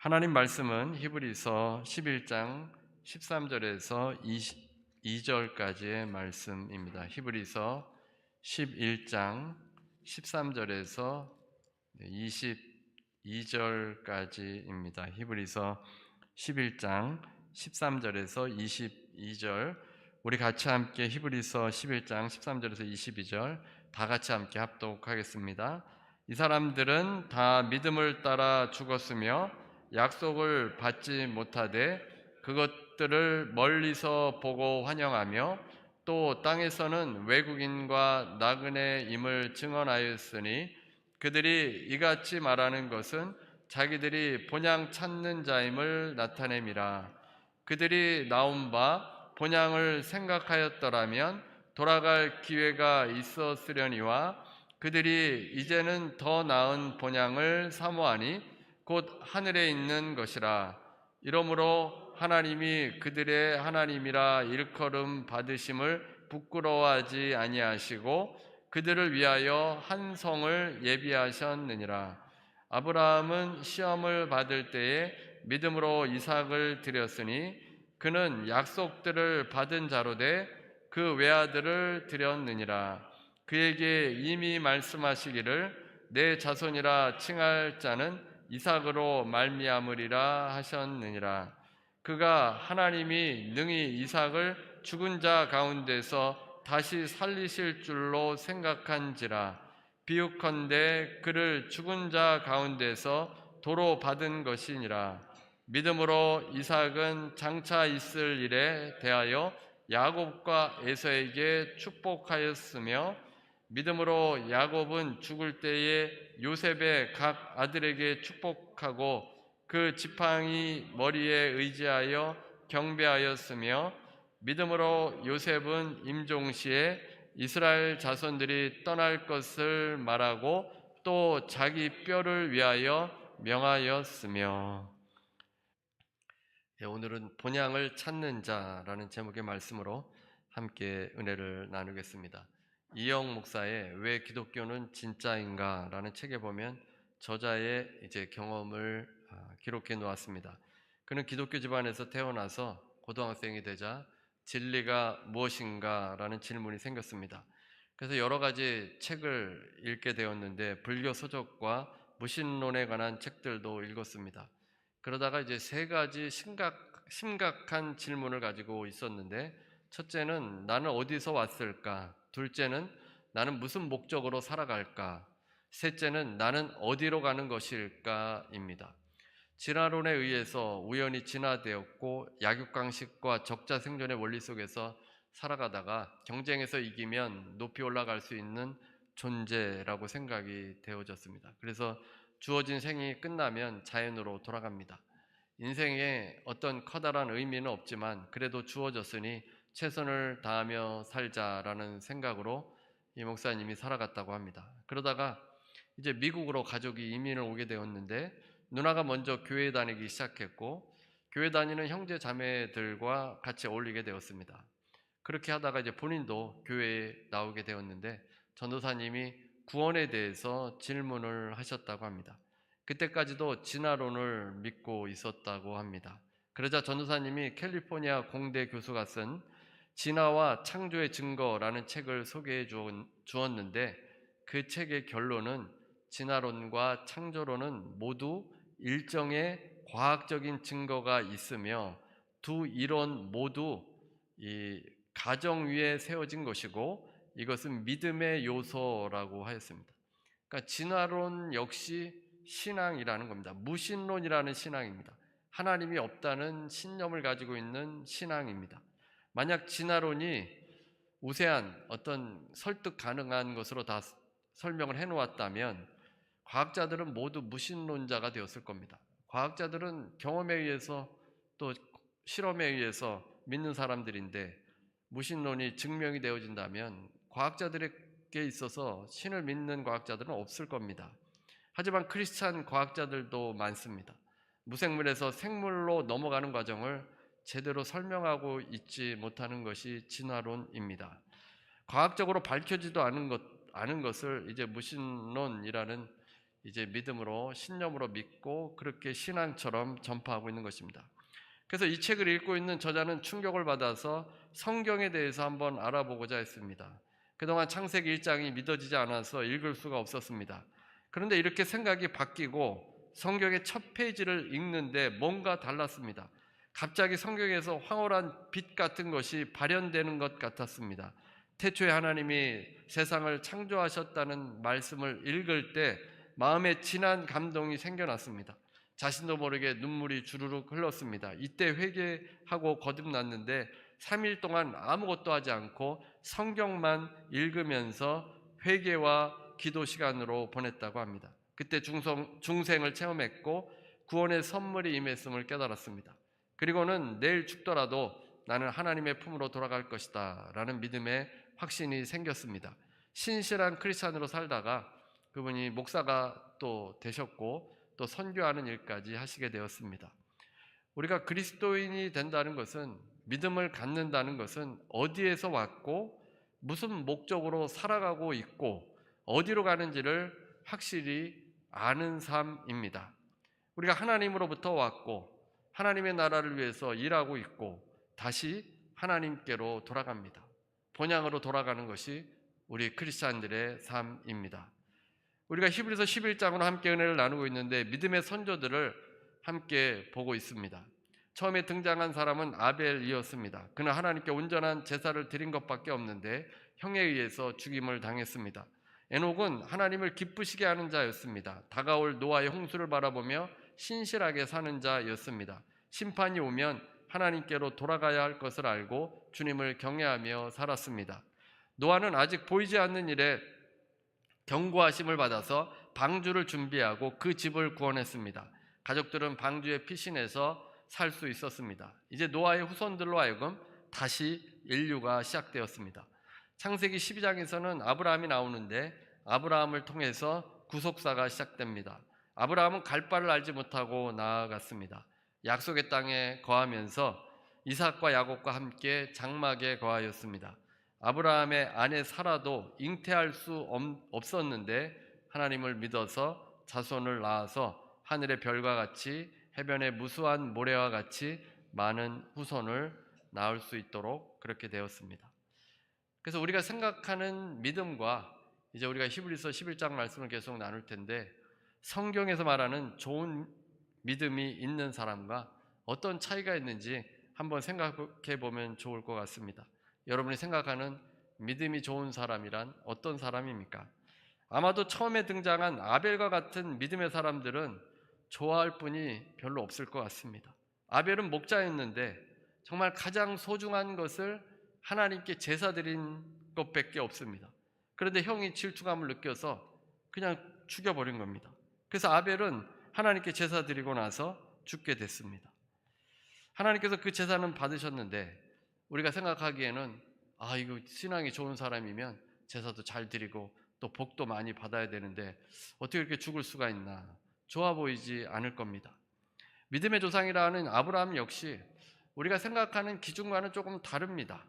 하나님 말씀은 히브리서 11장 13절에서 22절까지의 말씀입니다. 히브리서 11장 13절에서 22절까지입니다. 히브리서 11장 13절에서 22절, 우리 같이 함께 히브리서 11장 13절에서 22절 다 같이 함께 합독하겠습니다. 이 사람들은 다 믿음을 따라 죽었으며 약속을 받지 못하되 그것들을 멀리서 보고 환영하며 또 땅에서는 외국인과 나그네임을 증언하였으니 그들이 이같이 말하는 것은 자기들이 본향 찾는 자임을 나타냄이라. 그들이 나온 바 본향을 생각하였더라면 돌아갈 기회가 있었으려니와 그들이 이제는 더 나은 본향을 사모하니 곧 하늘에 있는 것이라. 이러므로 하나님이 그들의 하나님이라 일컬음 받으심을 부끄러워하지 아니하시고 그들을 위하여 한 성을 예비하셨느니라. 아브라함은 시험을 받을 때에 믿음으로 이삭을 드렸으니 그는 약속들을 받은 자로 돼 그 외아들을 드렸느니라. 그에게 이미 말씀하시기를 내 자손이라 칭할 자는 이삭으로 말미암으리라 하셨느니라. 그가 하나님이 능히 이삭을 죽은 자 가운데서 다시 살리실 줄로 생각한지라. 비유컨대 그를 죽은 자 가운데서 도로 받은 것이니라. 믿음으로 이삭은 장차 있을 일에 대하여 야곱과 에서에게 축복하였으며 믿음으로 야곱은 죽을 때에 요셉의 각 아들에게 축복하고 그 지팡이 머리에 의지하여 경배하였으며 믿음으로 요셉은 임종시에 이스라엘 자손들이 떠날 것을 말하고 또 자기 뼈를 위하여 명하였으며. 오늘은 본향을 찾는 자라는 제목의 말씀으로 함께 은혜를 나누겠습니다. 이영 목사의 왜 기독교는 진짜인가 라는 책에 보면 저자의 경험을 기록해 놓았습니다. 그는 기독교 집안에서 태어나서 고등학생이 되자 진리가 무엇인가 라는 질문이 생겼습니다. 그래서 여러 가지 책을 읽게 되었는데 불교 서적과 무신론에 관한 책들도 읽었습니다. 그러다가 이제 세 가지 심각한 질문을 가지고 있었는데, 첫째는 나는 어디서 왔을까? 둘째는 나는 무슨 목적으로 살아갈까? 셋째는 나는 어디로 가는 것일까?입니다. 진화론에 의해서 우연히 진화되었고 약육강식과 적자 생존의 원리 속에서 살아가다가 경쟁에서 이기면 높이 올라갈 수 있는 존재라고 생각이 되어졌습니다. 그래서 주어진 생이 끝나면 자연으로 돌아갑니다. 인생에 어떤 커다란 의미는 없지만 그래도 주어졌으니 최선을 다하며 살자라는 생각으로 이 목사님이 살아갔다고 합니다. 그러다가 이제 미국으로 가족이 이민을 오게 되었는데 누나가 먼저 교회 다니기 시작했고 교회 다니는 형제 자매들과 같이 어울리게 되었습니다. 그렇게 하다가 이제 본인도 교회에 나오게 되었는데 전도사님이 구원에 대해서 질문을 하셨다고 합니다. 그때까지도 진화론을 믿고 있었다고 합니다. 그러자 전도사님이 캘리포니아 공대 교수가 쓴 진화와 창조의 증거라는 책을 소개해 주었는데 그 책의 결론은 진화론과 창조론은 모두 일정의 과학적인 증거가 있으며 두 이론 모두 이 가정 위에 세워진 것이고 이것은 믿음의 요소라고 하였습니다. 그러니까 진화론 역시 신앙이라는 겁니다. 무신론이라는 신앙입니다. 하나님이 없다는 신념을 가지고 있는 신앙입니다. 만약 진화론이 우세한 어떤 설득 가능한 것으로 다 설명을 해놓았다면 과학자들은 모두 무신론자가 되었을 겁니다. 과학자들은 경험에 의해서 또 실험에 의해서 믿는 사람들인데 무신론이 증명이 되어진다면 과학자들에게 있어서 신을 믿는 과학자들은 없을 겁니다. 하지만 크리스찬 과학자들도 많습니다. 무생물에서 생물로 넘어가는 과정을 제대로 설명하고 있지 못하는 것이 진화론입니다. 과학적으로 밝혀지도 않은 것을 이제 무신론이라는 이제 믿음으로 신념으로 믿고 그렇게 신앙처럼 전파하고 있는 것입니다. 그래서 이 책을 읽고 있는 저자는 충격을 받아서 성경에 대해서 한번 알아보고자 했습니다. 그동안 창세기 1장이 믿어지지 않아서 읽을 수가 없었습니다. 그런데 이렇게 생각이 바뀌고 성경의 첫 페이지를 읽는데 뭔가 달랐습니다. 갑자기 성경에서 황홀한 빛 같은 것이 발현되는 것 같았습니다. 태초에 하나님이 세상을 창조하셨다는 말씀을 읽을 때 마음에 진한 감동이 생겨났습니다. 자신도 모르게 눈물이 주르륵 흘렀습니다. 이때 회개하고 거듭났는데 3일 동안 아무것도 하지 않고 성경만 읽으면서 회개와 기도 시간으로 보냈다고 합니다. 그때 중생을 체험했고 구원의 선물이 임했음을 깨달았습니다. 그리고는 내일 죽더라도 나는 하나님의 품으로 돌아갈 것이다 라는 믿음의 확신이 생겼습니다. 신실한 크리스찬으로 살다가 그분이 목사가 또 되셨고 또 선교하는 일까지 하시게 되었습니다. 우리가 그리스도인이 된다는 것은, 믿음을 갖는다는 것은 어디에서 왔고 무슨 목적으로 살아가고 있고 어디로 가는지를 확실히 아는 삶입니다. 우리가 하나님으로부터 왔고 하나님의 나라를 위해서 일하고 있고 다시 하나님께로 돌아갑니다. 본향으로 돌아가는 것이 우리 크리스찬들의 삶입니다. 우리가 히브리서 11장으로 함께 은혜를 나누고 있는데 믿음의 선조들을 함께 보고 있습니다. 처음에 등장한 사람은 아벨이었습니다. 그는 하나님께 온전한 제사를 드린 것밖에 없는데 형에 의해서 죽임을 당했습니다. 에녹은 하나님을 기쁘시게 하는 자였습니다. 다가올 노아의 홍수를 바라보며 신실하게 사는 자였습니다. 심판이 오면 하나님께로 돌아가야 할 것을 알고 주님을 경외하며 살았습니다. 노아는 아직 보이지 않는 일에 경고하심을 받아서 방주를 준비하고 그 집을 구원했습니다. 가족들은 방주에 피신해서 살 수 있었습니다. 이제 노아의 후손들로 하여금 다시 인류가 시작되었습니다. 창세기 12장에서는 아브라함이 나오는데 아브라함을 통해서 구속사가 시작됩니다. 아브라함은 갈 바를 알지 못하고 나아갔습니다. 약속의 땅에 거하면서 이삭과 야곱과 함께 장막에 거하였습니다. 아브라함의 아내 사라도 잉태할 수 없었는데 하나님을 믿어서 자손을 낳아서 하늘의 별과 같이 해변의 무수한 모래와 같이 많은 후손을 낳을 수 있도록 그렇게 되었습니다. 그래서 우리가 생각하는 믿음과 이제 우리가 히브리서 11장 말씀을 계속 나눌 텐데 성경에서 말하는 좋은 믿음이 있는 사람과 어떤 차이가 있는지 한번 생각해 보면 좋을 것 같습니다. 여러분이 생각하는 믿음이 좋은 사람이란 어떤 사람입니까? 아마도 처음에 등장한 아벨과 같은 믿음의 사람들은 좋아할 분이 별로 없을 것 같습니다. 아벨은 목자였는데 정말 가장 소중한 것을 하나님께 제사 드린 것밖에 없습니다. 그런데 형이 질투감을 느껴서 그냥 죽여버린 겁니다. 그래서 아벨은 하나님께 제사 드리고 나서 죽게 됐습니다. 하나님께서 그 제사는 받으셨는데 우리가 생각하기에는 이거 신앙이 좋은 사람이면 제사도 잘 드리고 또 복도 많이 받아야 되는데 어떻게 이렇게 죽을 수가 있나, 좋아 보이지 않을 겁니다. 믿음의 조상이라는 아브라함 역시 우리가 생각하는 기준과는 조금 다릅니다.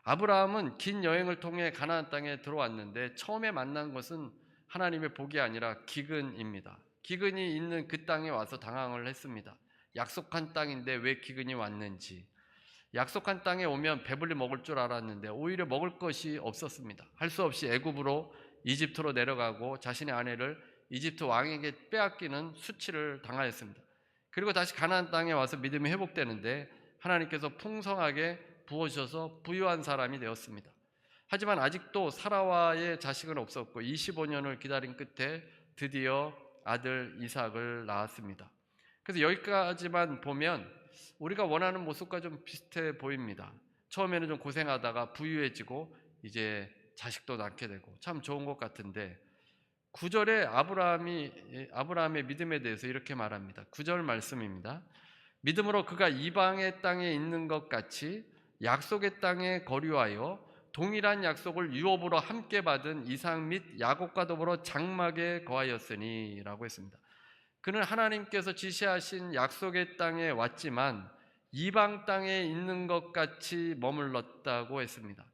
아브라함은 긴 여행을 통해 가나안 땅에 들어왔는데 처음에 만난 것은 하나님의 복이 아니라 기근입니다. 기근이 있는 그 땅에 와서 당황을 했습니다. 약속한 땅인데 왜 기근이 왔는지. 약속한 땅에 오면 배불리 먹을 줄 알았는데 오히려 먹을 것이 없었습니다. 할 수 없이 애굽으로 이집트로 내려가고 자신의 아내를 이집트 왕에게 빼앗기는 수치를 당하였습니다. 그리고 다시 가나안 땅에 와서 믿음이 회복되는데 하나님께서 풍성하게 부어주셔서 부유한 사람이 되었습니다. 하지만 아직도 사라와의 자식은 없었고 25년을 기다린 끝에 드디어 아들 이삭을 낳았습니다. 그래서 여기까지만 보면 우리가 원하는 모습과 좀 비슷해 보입니다. 처음에는 좀 고생하다가 부유해지고 이제 자식도 낳게 되고 참 좋은 것 같은데 9절에 아브라함의 믿음에 대해서 이렇게 말합니다. 9절 말씀입니다. 믿음으로 그가 이방의 땅에 있는 것 같이 약속의 땅에 거류하여 동일한 약속을 유업으로 함께 받은 이삭 및 야곱과 더불어 장막에 거하였으니 라고 했습니다. 그는 하나님께서 지시하신 약속의 땅에 왔지만 이방 땅에 있는 것 같이 머물렀다고 했습니다.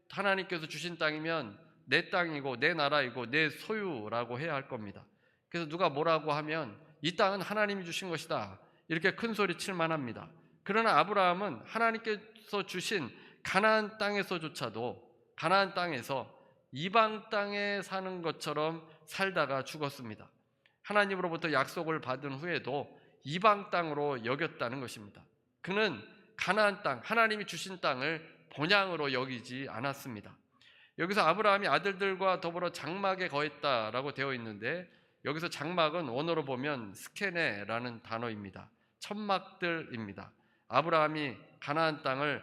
하나님께서 주신 땅이면 내 땅이고 내 나라이고 내 소유라고 해야 할 겁니다. 그래서 누가 뭐라고 하면 이 땅은 하나님이 주신 것이다, 이렇게 큰 소리 칠 만합니다. 그러나 아브라함은 하나님께서 주신 가나안 땅에서조차도, 가나안 땅에서 이방 땅에 사는 것처럼 살다가 죽었습니다. 하나님으로부터 약속을 받은 후에도 이방 땅으로 여겼다는 것입니다. 그는 가나안 땅, 하나님이 주신 땅을 본향으로 여기지 않았습니다. 여기서 아브라함이 아들들과 더불어 장막에 거했다라고 되어 있는데, 여기서 장막은 원어로 보면 스케네라는 단어입니다. 천막들입니다. 아브라함이 가나안 땅을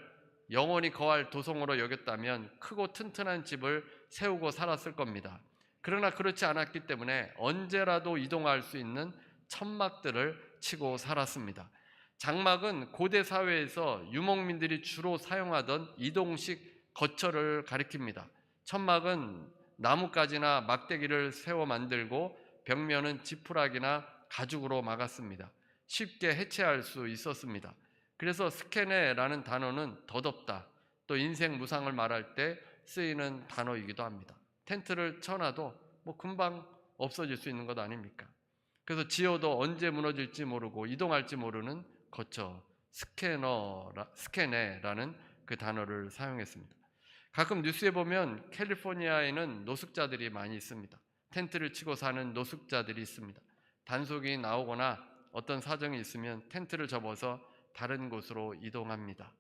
영원히 거할 도성으로 여겼다면 크고 튼튼한 집을 세우고 살았을 겁니다. 그러나 그렇지 않았기 때문에 언제라도 이동할 수 있는 천막들을 치고 살았습니다. 장막은 고대 사회에서 유목민들이 주로 사용하던 이동식 거처를 가리킵니다. 천막은 나뭇가지나 막대기를 세워 만들고 벽면은 지푸라기나 가죽으로 막았습니다. 쉽게 해체할 수 있었습니다. 그래서 스케네라는 단어는 덧없다, 또 인생 무상을 말할 때 쓰이는 단어이기도 합니다. 텐트를 쳐놔도 금방 없어질 수 있는 것 아닙니까? 그래서 지어도 언제 무너질지 모르고 이동할지 모르는 거처, 스케네라는 그 단어를 사용했습니다. 가끔 뉴스에 보면 캘리포니아에는 노숙자들이 많이 있습니다. 텐트를 치고 사는 노숙자들이 있습니다. 단속이 나오거나 어떤 사정이 있으면 텐트를 접어서 다른 곳으로 이동합니다.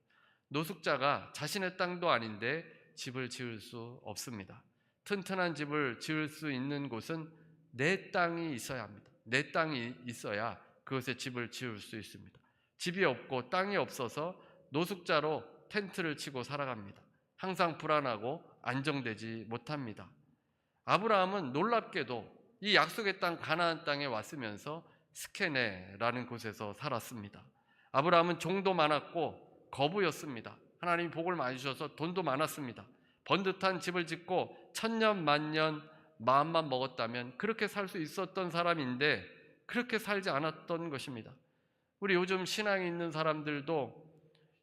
노숙자가 자신의 땅도 아닌데 집을 지을 수 없습니다. 튼튼한 집을 지을 수 있는 곳은 내 땅이 있어야 합니다. 내 땅이 있어야 그것에 집을 지을 수 있습니다. 집이 없고 땅이 없어서 노숙자로 텐트를 치고 살아갑니다. 항상 불안하고 안정되지 못합니다. 아브라함은 놀랍게도 이 약속의 땅 가나안 땅에 왔으면서 스케네라는 곳에서 살았습니다. 아브라함은 종도 많았고 거부였습니다. 하나님이 복을 많이 주셔서 돈도 많았습니다. 번듯한 집을 짓고 천년 만년 마음만 먹었다면 그렇게 살 수 있었던 사람인데 그렇게 살지 않았던 것입니다. 우리 요즘 신앙이 있는 사람들도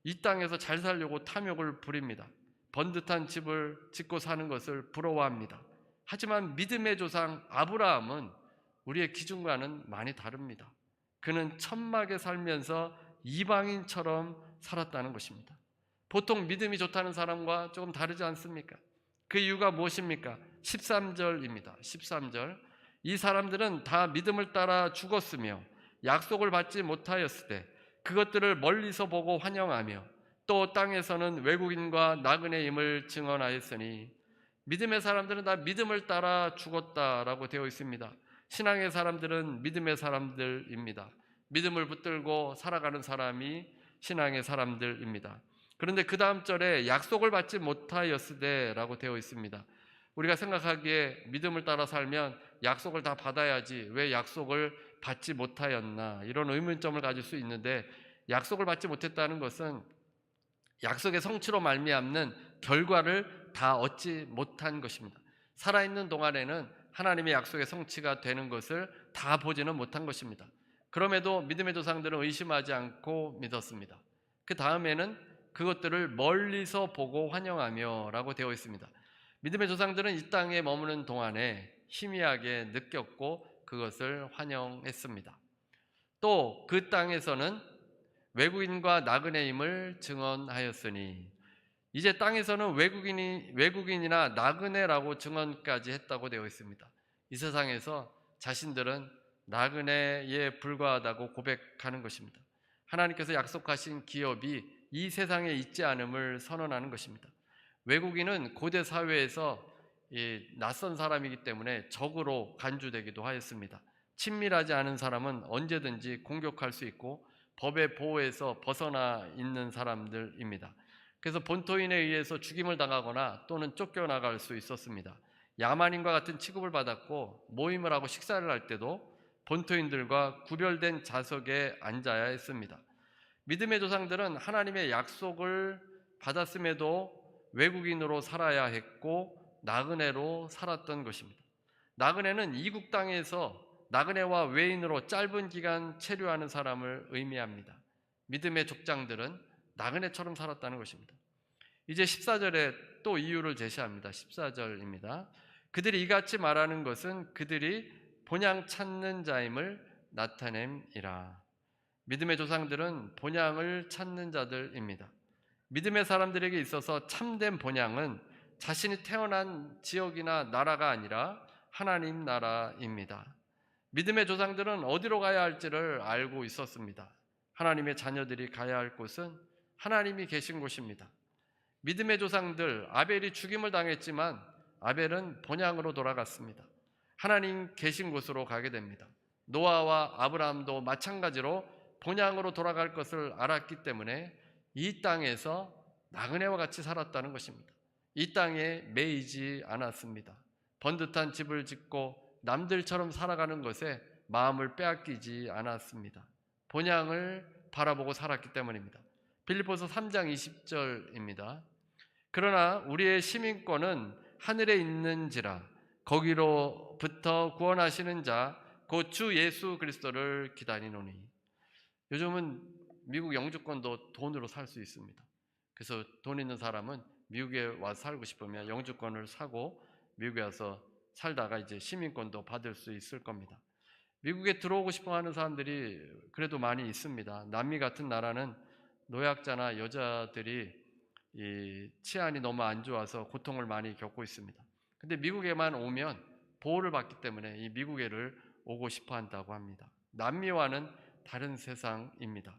이 땅에서 잘 살려고 탐욕을 부립니다. 번듯한 집을 짓고 사는 것을 부러워합니다. 하지만 믿음의 조상 아브라함은 우리의 기준과는 많이 다릅니다. 그는 천막에 살면서 이방인처럼 살았다는 것입니다. 보통 믿음이 좋다는 사람과 조금 다르지 않습니까? 그 이유가 무엇입니까? 13절입니다. 13절. 이 사람들은 다 믿음을 따라 죽었으며 약속을 받지 못하였을 때 그것들을 멀리서 보고 환영하며 또 땅에서는 외국인과 나그네임을 증언하였으니, 믿음의 사람들은 다 믿음을 따라 죽었다라고 되어 있습니다. 신앙의 사람들은 믿음의 사람들입니다. 믿음을 붙들고 살아가는 사람이 신앙의 사람들입니다. 그런데 그 다음 절에 약속을 받지 못하였을 때라고 되어 있습니다. 우리가 생각하기에 믿음을 따라 살면 약속을 다 받아야지 왜 약속을 받지 못하였나, 이런 의문점을 가질 수 있는데, 약속을 받지 못했다는 것은 약속의 성취로 말미암는 결과를 다 얻지 못한 것입니다. 살아있는 동안에는 하나님의 약속의 성취가 되는 것을 다 보지는 못한 것입니다. 그럼에도 믿음의 조상들은 의심하지 않고 믿었습니다. 그 다음에는 그것들을 멀리서 보고 환영하며 라고 되어 있습니다. 믿음의 조상들은 이 땅에 머무는 동안에 희미하게 느꼈고 그것을 환영했습니다. 또 그 땅에서는 외국인과 나그네임을 증언하였으니, 이제 땅에서는 외국인이나 나그네라고 증언까지 했다고 되어 있습니다. 이 세상에서 자신들은 나그네에 불과하다고 고백하는 것입니다. 하나님께서 약속하신 기업이 이 세상에 있지 않음을 선언하는 것입니다. 외국인은 고대 사회에서 낯선 사람이기 때문에 적으로 간주되기도 하였습니다. 친밀하지 않은 사람은 언제든지 공격할 수 있고 법의 보호에서 벗어나 있는 사람들입니다. 그래서 본토인에 의해서 죽임을 당하거나 또는 쫓겨나갈 수 있었습니다. 야만인과 같은 취급을 받았고 모임을 하고 식사를 할 때도 본토인들과 구별된 좌석에 앉아야 했습니다. 믿음의 조상들은 하나님의 약속을 받았음에도 외국인으로 살아야 했고 나그네로 살았던 것입니다. 나그네는 이국 땅에서 나그네와 외인으로 짧은 기간 체류하는 사람을 의미합니다. 믿음의 족장들은 나그네처럼 살았다는 것입니다. 이제 14절에 또 이유를 제시합니다. 14절입니다. 그들이 이같이 말하는 것은 그들이 본향 찾는 자임을 나타냄이라. 믿음의 조상들은 본향을 찾는 자들입니다. 믿음의 사람들에게 있어서 참된 본향은 자신이 태어난 지역이나 나라가 아니라 하나님 나라입니다. 믿음의 조상들은 어디로 가야 할지를 알고 있었습니다. 하나님의 자녀들이 가야 할 곳은 하나님이 계신 곳입니다. 믿음의 조상들, 아벨이 죽임을 당했지만 아벨은 본향으로 돌아갔습니다. 하나님 계신 곳으로 가게 됩니다. 노아와 아브라함도 마찬가지로 본향으로 돌아갈 것을 알았기 때문에 이 땅에서 나그네와 같이 살았다는 것입니다. 이 땅에 매이지 않았습니다. 번듯한 집을 짓고 남들처럼 살아가는 것에 마음을 빼앗기지 않았습니다. 본향을 바라보고 살았기 때문입니다. 빌립보서 3장 20절입니다. 그러나 우리의 시민권은 하늘에 있는지라 거기로부터 구원하시는 자 곧 주 예수 그리스도를 기다리노니. 요즘은 미국 영주권도 돈으로 살 수 있습니다. 그래서 돈 있는 사람은 미국에 와서 살고 싶으면 영주권을 사고 미국에 와서 살다가 이제 시민권도 받을 수 있을 겁니다. 미국에 들어오고 싶어 하는 사람들이 그래도 많이 있습니다. 남미 같은 나라는 노약자나 여자들이 이 치안이 너무 안 좋아서 고통을 많이 겪고 있습니다. 근데 미국에만 오면 보호를 받기 때문에 이 미국에를 오고 싶어 한다고 합니다. 남미와는 다른 세상입니다.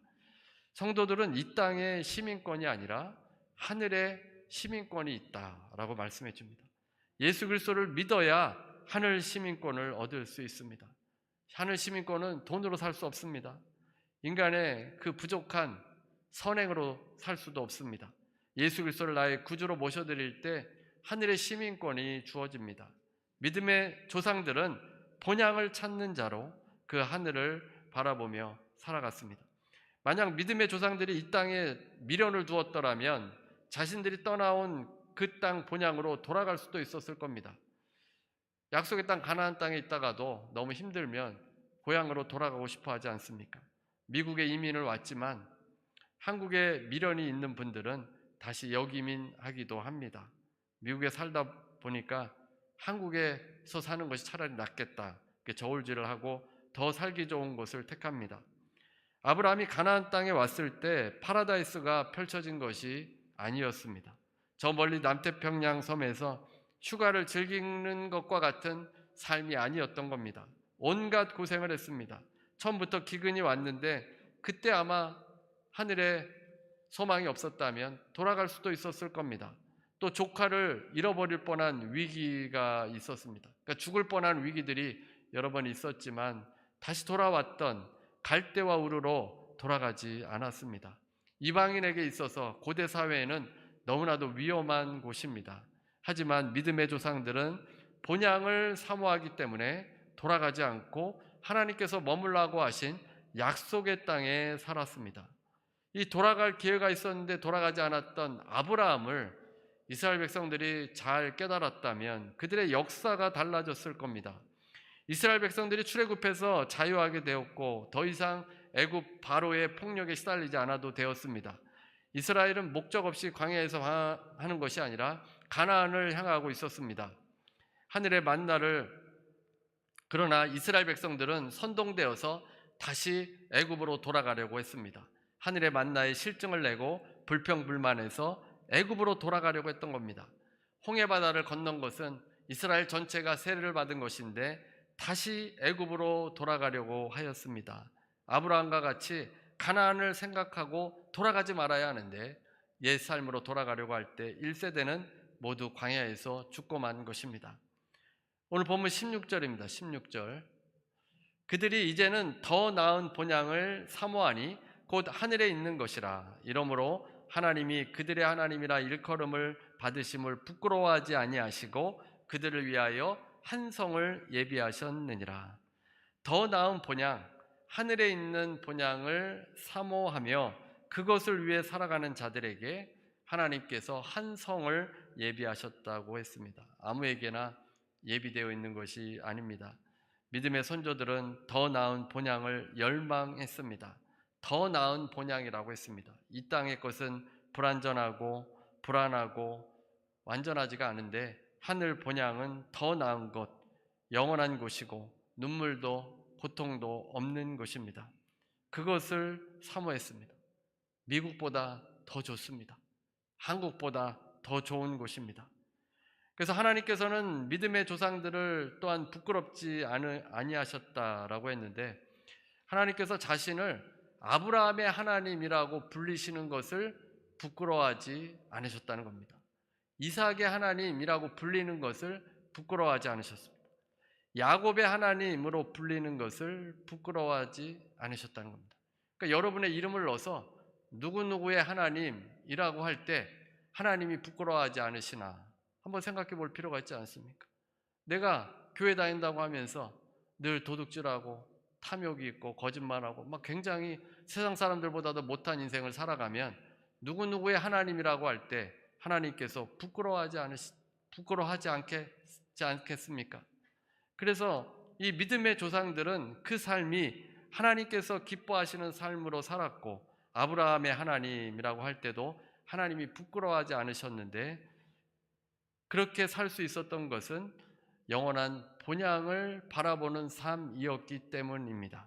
성도들은 이 땅의 시민권이 아니라 하늘의 시민권이 있다라고 말씀해 줍니다. 예수 그리스도를 믿어야 하늘 시민권을 얻을 수 있습니다. 하늘 시민권은 돈으로 살 수 없습니다. 인간의 그 부족한 선행으로 살 수도 없습니다. 예수 그리스도를 나의 구주로 모셔드릴 때 하늘의 시민권이 주어집니다. 믿음의 조상들은 본향을 찾는 자로 그 하늘을 바라보며 살아갔습니다. 만약 믿음의 조상들이 이 땅에 미련을 두었더라면 자신들이 떠나온 그 땅 본향으로 돌아갈 수도 있었을 겁니다. 약속의 땅 가나안 땅에 있다가도 너무 힘들면 고향으로 돌아가고 싶어 하지 않습니까? 미국에 이민을 왔지만 한국에 미련이 있는 분들은 다시 역이민하기도 합니다. 미국에 살다 보니까 한국에서 사는 것이 차라리 낫겠다. 저울질을 하고 더 살기 좋은 곳을 택합니다. 아브라함이 가나안 땅에 왔을 때 파라다이스가 펼쳐진 것이 아니었습니다. 저 멀리 남태평양 섬에서 휴가를 즐기는 것과 같은 삶이 아니었던 겁니다. 온갖 고생을 했습니다. 처음부터 기근이 왔는데 그때 아마 하늘에 소망이 없었다면 돌아갈 수도 있었을 겁니다. 또 조카를 잃어버릴 뻔한 위기가 있었습니다. 그러니까 죽을 뻔한 위기들이 여러 번 있었지만 다시 돌아왔던 갈대와 우르로 돌아가지 않았습니다. 이방인에게 있어서 고대 사회에는 너무나도 위험한 곳입니다. 하지만 믿음의 조상들은 본향을 사모하기 때문에 돌아가지 않고 하나님께서 머물라고 하신 약속의 땅에 살았습니다. 이 돌아갈 기회가 있었는데 돌아가지 않았던 아브라함을 이스라엘 백성들이 잘 깨달았다면 그들의 역사가 달라졌을 겁니다. 이스라엘 백성들이 출애굽해서 자유하게 되었고 더 이상 애굽 바로의 폭력에 시달리지 않아도 되었습니다. 이스라엘은 목적 없이 광야에서 하는 것이 아니라 가나안을 향하고 있었습니다. 하늘의 만나를 그러나 이스라엘 백성들은 선동되어서 다시 애굽으로 돌아가려고 했습니다. 하늘의 만나에 실증을 내고 불평불만해서 애굽으로 돌아가려고 했던 겁니다. 홍해바다를 건넌 것은 이스라엘 전체가 세례를 받은 것인데 다시 애굽으로 돌아가려고 하였습니다. 아브라함과 같이 가나안을 생각하고 돌아가지 말아야 하는데 옛 삶으로 돌아가려고 할 때 1세대는 모두 광야에서 죽고 만 것입니다. 오늘 본문 16절입니다. 16절. 그들이 이제는 더 나은 본향을 사모하니 곧 하늘에 있는 것이라. 이러므로 하나님이 그들의 하나님이라 일컬음을 받으심을 부끄러워하지 아니하시고 그들을 위하여 한 성을 예비하셨느니라. 더 나은 본향, 하늘에 있는 본향을 사모하며 그것을 위해 살아가는 자들에게 하나님께서 한 성을 예비하셨다고 했습니다. 아무에게나 예비되어 있는 것이 아닙니다. 믿음의 선조들은 더 나은 본향을 열망했습니다. 더 나은 본향이라고 했습니다. 이 땅의 것은 불완전하고 불안하고 완전하지가 않은데 하늘 본향은 더 나은 곳, 영원한 곳이고 눈물도 고통도 없는 곳입니다. 그것을 사모했습니다. 미국보다 더 좋습니다. 한국보다 더 좋은 곳입니다. 그래서 하나님께서는 믿음의 조상들을 또한 부끄럽지 아니하셨다라고 했는데, 하나님께서 자신을 아브라함의 하나님이라고 불리시는 것을 부끄러워하지 않으셨다는 겁니다. 이삭의 하나님이라고 불리는 것을 부끄러워하지 않으셨습니다. 야곱의 하나님으로 불리는 것을 부끄러워하지 않으셨다는 겁니다. 그러니까 여러분의 이름을 넣어서 누구누구의 하나님이라고 할 때 하나님이 부끄러워하지 않으시나 한번 생각해 볼 필요가 있지 않습니까? 내가 교회 다닌다고 하면서 늘 도둑질하고 탐욕이 있고 거짓말하고 막 굉장히 세상 사람들보다도 못한 인생을 살아가면 누구누구의 하나님이라고 할 때 하나님께서 부끄러워하지 않겠습니까? 그래서 이 믿음의 조상들은 그 삶이 하나님께서 기뻐하시는 삶으로 살았고, 아브라함의 하나님이라고 할 때도 하나님이 부끄러워하지 않으셨는데, 그렇게 살 수 있었던 것은 영원한 본향을 바라보는 삶이었기 때문입니다.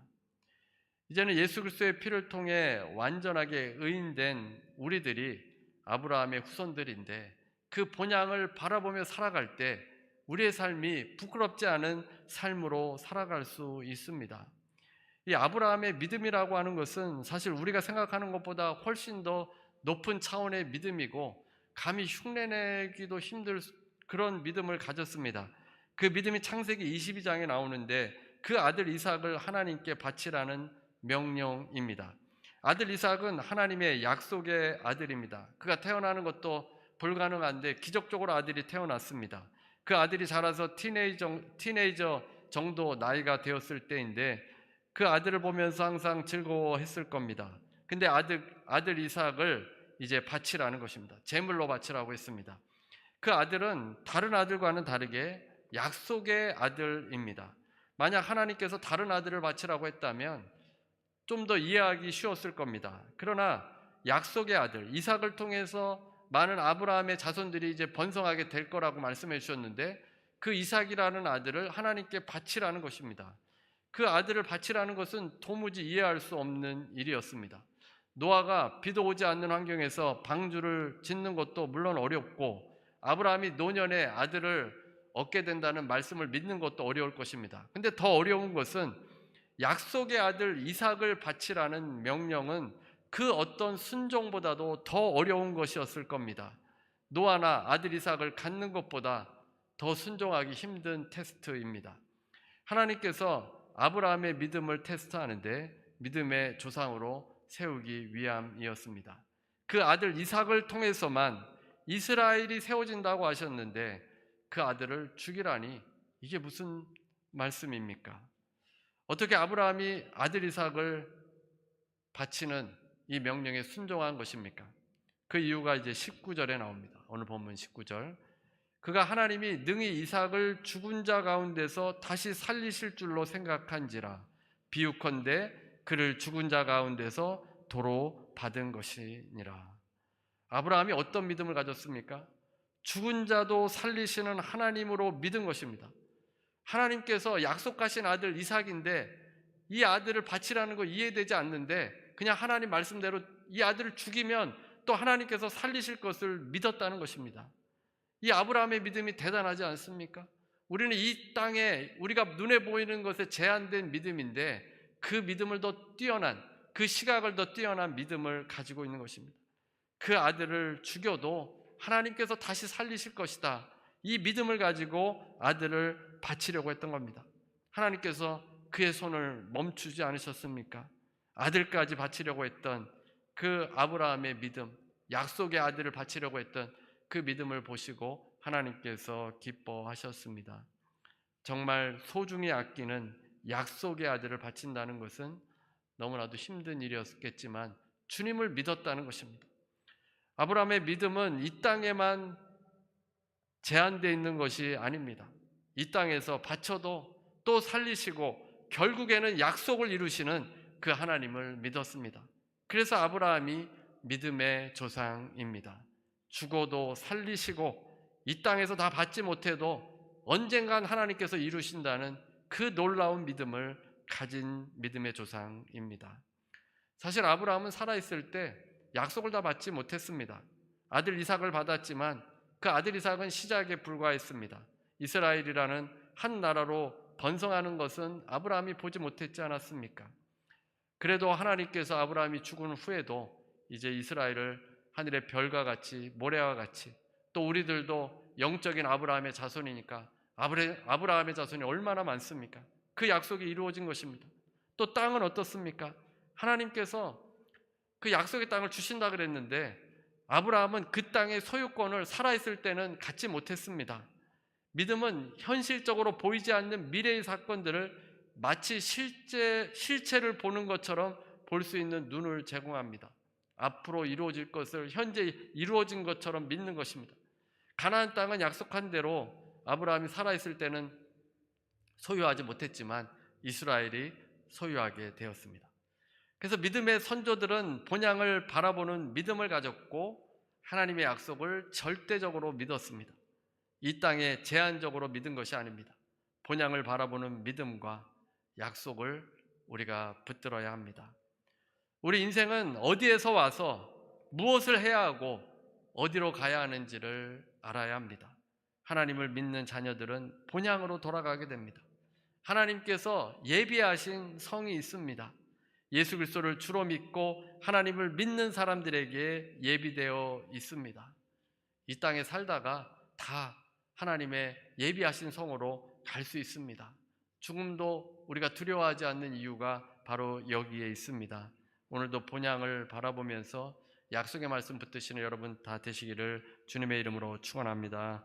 이제는 예수 그리스도의 피를 통해 완전하게 의인된 우리들이 아브라함의 후손들인데, 그 본향을 바라보며 살아갈 때 우리의 삶이 부끄럽지 않은 삶으로 살아갈 수 있습니다. 이 아브라함의 믿음이라고 하는 것은 사실 우리가 생각하는 것보다 훨씬 더 높은 차원의 믿음이고, 감히 흉내내기도 힘들 그런 믿음을 가졌습니다. 그 믿음이 창세기 22장에 나오는데, 그 아들 이삭을 하나님께 바치라는 명령입니다. 아들 이삭은 하나님의 약속의 아들입니다. 그가 태어나는 것도 불가능한데 기적적으로 아들이 태어났습니다. 그 아들이 자라서 티네이저 정도 나이가 되었을 때인데, 그 아들을 보면서 항상 즐거워했을 겁니다. 근데 아들 이삭을 이제 바치라는 것입니다. 제물로 바치라고 했습니다. 그 아들은 다른 아들과는 다르게 약속의 아들입니다. 만약 하나님께서 다른 아들을 바치라고 했다면 좀 더 이해하기 쉬웠을 겁니다. 그러나 약속의 아들 이삭을 통해서 많은 아브라함의 자손들이 이제 번성하게 될 거라고 말씀해 주셨는데, 그 이삭이라는 아들을 하나님께 바치라는 것입니다. 그 아들을 바치라는 것은 도무지 이해할 수 없는 일이었습니다. 노아가 비도 오지 않는 환경에서 방주를 짓는 것도 물론 어렵고, 아브라함이 노년에 아들을 얻게 된다는 말씀을 믿는 것도 어려울 것입니다. 근데 더 어려운 것은 약속의 아들 이삭을 바치라는 명령은 그 어떤 순종보다도 더 어려운 것이었을 겁니다. 노아나 아들 이삭을 갖는 것보다 더 순종하기 힘든 테스트입니다. 하나님께서 아브라함의 믿음을 테스트하는데 믿음의 조상으로 세우기 위함이었습니다. 그 아들 이삭을 통해서만 이스라엘이 세워진다고 하셨는데, 그 아들을 죽이라니 이게 무슨 말씀입니까? 어떻게 아브라함이 아들 이삭을 바치는 이 명령에 순종한 것입니까? 그 이유가 이제 19절에 나옵니다. 오늘 본문 19절. 그가 하나님이 능히 이삭을 죽은 자 가운데서 다시 살리실 줄로 생각한지라, 비유컨대 그를 죽은 자 가운데서 도로 받은 것이니라. 아브라함이 어떤 믿음을 가졌습니까? 죽은 자도 살리시는 하나님으로 믿은 것입니다. 하나님께서 약속하신 아들 이삭인데 이 아들을 바치라는 거 이해되지 않는데, 그냥 하나님 말씀대로 이 아들을 죽이면 또 하나님께서 살리실 것을 믿었다는 것입니다. 이 아브라함의 믿음이 대단하지 않습니까? 우리는 이 땅에 우리가 눈에 보이는 것에 제한된 믿음인데, 그 믿음을 더 뛰어난, 그 시각을 더 뛰어난 믿음을 가지고 있는 것입니다. 그 아들을 죽여도 하나님께서 다시 살리실 것이다, 이 믿음을 가지고 아들을 바치려고 했던 겁니다. 하나님께서 그의 손을 멈추지 않으셨습니까? 아들까지 바치려고 했던 그 아브라함의 믿음, 약속의 아들을 바치려고 했던 그 믿음을 보시고 하나님께서 기뻐하셨습니다. 정말 소중히 아끼는 약속의 아들을 바친다는 것은 너무나도 힘든 일이었겠지만 주님을 믿었다는 것입니다. 아브라함의 믿음은 이 땅에만 제한되어 있는 것이 아닙니다. 이 땅에서 바쳐도 또 살리시고 결국에는 약속을 이루시는 그 하나님을 믿었습니다. 그래서 아브라함이 믿음의 조상입니다. 죽어도 살리시고 이 땅에서 다 받지 못해도 언젠간 하나님께서 이루신다는 그 놀라운 믿음을 가진 믿음의 조상입니다. 사실 아브라함은 살아있을 때 약속을 다 받지 못했습니다. 아들 이삭을 받았지만 그 아들 이삭은 시작에 불과했습니다. 이스라엘이라는 한 나라로 번성하는 것은 아브라함이 보지 못했지 않았습니까? 그래도 하나님께서 아브라함이 죽은 후에도 이제 이스라엘을 하늘의 별과 같이 모래와 같이, 또 우리들도 영적인 아브라함의 자손이니까 아브라함의 자손이 얼마나 많습니까? 그 약속이 이루어진 것입니다. 또 땅은 어떻습니까? 하나님께서 그 약속의 땅을 주신다 그랬는데 아브라함은 그 땅의 소유권을 살아있을 때는 갖지 못했습니다. 믿음은 현실적으로 보이지 않는 미래의 사건들을 마치 실체를 보는 것처럼 볼 수 있는 눈을 제공합니다. 앞으로 이루어질 것을 현재 이루어진 것처럼 믿는 것입니다. 가나안 땅은 약속한 대로 아브라함이 살아있을 때는 소유하지 못했지만 이스라엘이 소유하게 되었습니다. 그래서 믿음의 선조들은 본향을 바라보는 믿음을 가졌고 하나님의 약속을 절대적으로 믿었습니다. 이 땅에 제한적으로 믿은 것이 아닙니다. 본향을 바라보는 믿음과 약속을 우리가 붙들어야 합니다. 우리 인생은 어디에서 와서 무엇을 해야 하고 어디로 가야 하는지를 알아야 합니다. 하나님을 믿는 자녀들은 본향으로 돌아가게 됩니다. 하나님께서 예비하신 성이 있습니다. 예수 그리스도를 주로 믿고 하나님을 믿는 사람들에게 예비되어 있습니다. 이 땅에 살다가 다 하나님의 예비하신 성으로 갈 수 있습니다. 죽음도 우리가 두려워하지 않는 이유가 바로 여기에 있습니다. 오늘도 본향을 바라보면서 약속의 말씀 붙드시는 여러분 다 되시기를 주님의 이름으로 축원합니다.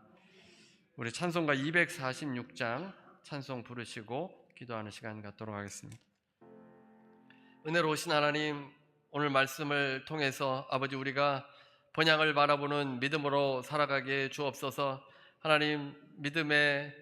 우리 찬송가 246장 찬송 부르시고 기도하는 시간 갖도록 하겠습니다. 은혜로우신 하나님, 오늘 말씀을 통해서 아버지 우리가 본향을 바라보는 믿음으로 살아가게 주옵소서. 하나님, 믿음의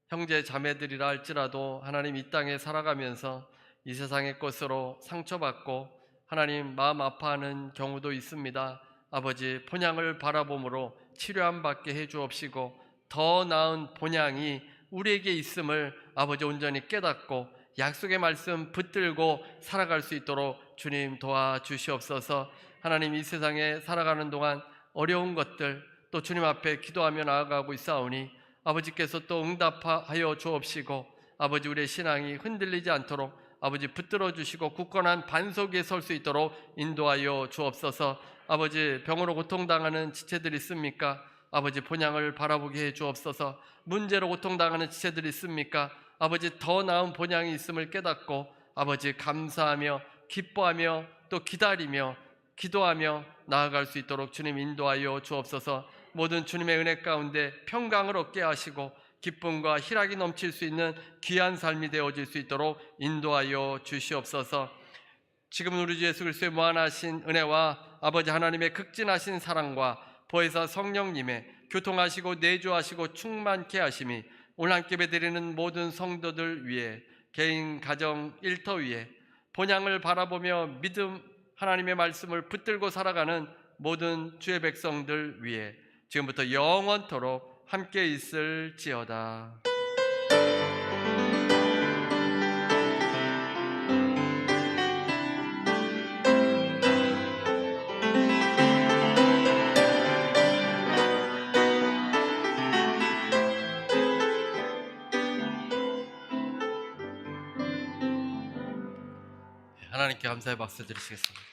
형제 자매들이라 할지라도 하나님 이 땅에 살아가면서 이 세상의 것으로 상처받고 하나님 마음 아파하는 경우도 있습니다. 아버지, 본향을 바라봄으로 치료함 받게 해 주옵시고 더 나은 본향이 우리에게 있음을 아버지 온전히 깨닫고 약속의 말씀 붙들고 살아갈 수 있도록 주님 도와주시옵소서. 하나님, 이 세상에 살아가는 동안 어려운 것들 또 주님 앞에 기도하며 나아가고 있사오니 아버지께서 또 응답하여 주옵시고 아버지 우리의 신앙이 흔들리지 않도록 아버지 붙들어 주시고 굳건한 반석 위에 설 수 있도록 인도하여 주옵소서. 아버지, 병으로 고통당하는 지체들 있습니까? 아버지, 본향을 바라보게 해 주옵소서. 문제로 고통당하는 지체들 있습니까? 아버지, 더 나은 본향이 있음을 깨닫고 아버지 감사하며 기뻐하며 또 기다리며 기도하며 나아갈 수 있도록 주님 인도하여 주옵소서. 모든 주님의 은혜 가운데 평강을 얻게 하시고 기쁨과 희락이 넘칠 수 있는 귀한 삶이 되어질 수 있도록 인도하여 주시옵소서. 지금 우리 주 예수 그리스도의 무한하신 은혜와 아버지 하나님의 극진하신 사랑과 보혜사 성령님의 교통하시고 내주하시고 충만케 하심이 오늘 함께 예배드리는 모든 성도들 위해 개인 가정 일터 위에 본향을 바라보며 믿음 하나님의 말씀을 붙들고 살아가는 모든 주의 백성들 위해 지금부터 영원토록 함께 있을지어다. 하나님께 감사의 박수 드리시겠습니다.